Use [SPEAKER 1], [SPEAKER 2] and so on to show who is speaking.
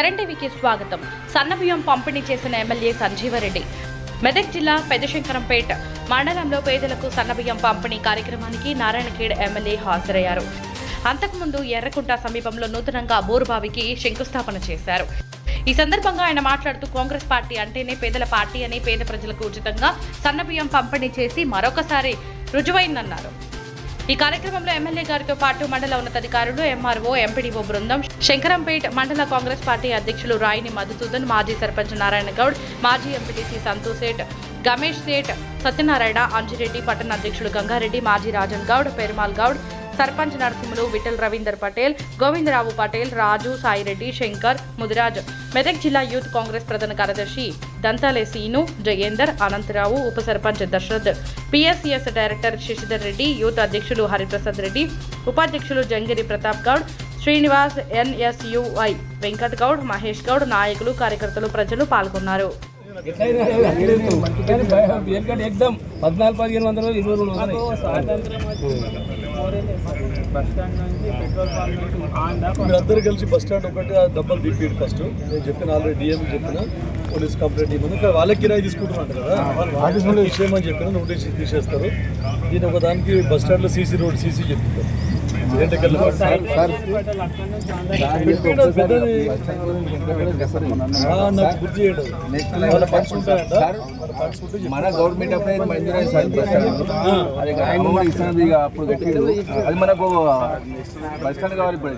[SPEAKER 1] చరణ్ టీవీకి స్వాగతం. సన్నబియ్యం పంపిణీ చేసిన ఎమ్మెల్యే సంజీవరెడ్డి. మెదక్ జిల్లా పెద్దశంకరంపేట మండలంలో పేదలకు సన్నబియ్యం పంపిణీ కార్యక్రమానికి నారాయణఖేడ్ ఎమ్మెల్యే హాజరయ్యారు. అంతకుముందు ఎర్రకుంట సమీపంలో నూతనంగా బోరుబావికి శంకుస్థాపన చేశారు. ఈ సందర్భంగా ఆయన మాట్లాడుతూ కాంగ్రెస్ పార్టీ అంటేనే పేదల పార్టీ అని, పేద ప్రజలకు ఉచితంగా సన్నబియ్యం పంపిణీ చేసి మరొకసారి రుజువైందన్నారు. ఈ కార్యక్రమంలో ఎమ్మెల్యే గారితో పాటు మండల ఉన్నతాధికారులు, ఎంఆర్ఓ, ఎంపీడీఓ బృందం, శంకరంపేట్ మండల కాంగ్రెస్ పార్టీ అధ్యక్షులు రాయిని మధుసూదన్, మాజీ సర్పంచ్ నారాయణ గౌడ్, మాజీ ఎంపీటీసీ సంతోష్ సేట్, గమేష్ సేట్, సత్యనారాయణ, అంజిరెడ్డి, పట్టణ అధ్యక్షుడు గంగారెడ్డి, మాజీ రాజన్ గౌడ్, పెరుమాల్ గౌడ్, సర్పంచ్ నరసింహులు, విఠల్ రవీందర్ పటేల్, గోవిందరావు పటేల్, రాజు, సాయిరెడ్డి, శంకర్, ముదిరాజ్, మెదక్ జిల్లా యూత్ కాంగ్రెస్ ప్రధాన కార్యదర్శి దంతాలే సీను, జయేందర్, అనంతరావు, ఉప sarpanch Dasharath, PSCS director Shashidhar Reddy, youth అధ్యక్షులు హరిప్రసాద్ రెడ్డి, ఉపాధ్యక్షులు జంగిరి ప్రతాప్ గౌడ్, శ్రీనివాస్, ఎన్ఎస్యుఐ వెంకట్ గౌడ్, మహేష్ గౌడ్, నాయకులు, కార్యకర్తలు, ప్రజలు పాల్గొన్నారు.
[SPEAKER 2] మీరందరూ కలిసి బస్ స్టాండ్ ఒకటి డబ్బులు దింపేది ఫస్ట్. నేను చెప్పిన ఆల్రెడీ డిఎం చెప్పిన పోలీస్ కంప్లైంట్ ఇవ్వను. వాళ్ళకి కిరాయి తీసుకుంటున్నాను కదా, ఆఫీసులో విషయం అని చెప్పిన నోటీస్ తీసేస్తారు. దీని ఒకదానికి బస్ స్టాండ్లో సీసీ రోడ్ సీసీ చెప్తారు. నాకు గుర్తు చేయడం వాళ్ళ ఫండ్స్ ఉంటాయంట.
[SPEAKER 3] మన గవర్నమెంట్ అప్పుడు అది మనకు బస్ స్టాండ్ కావాలి. ఇప్పుడు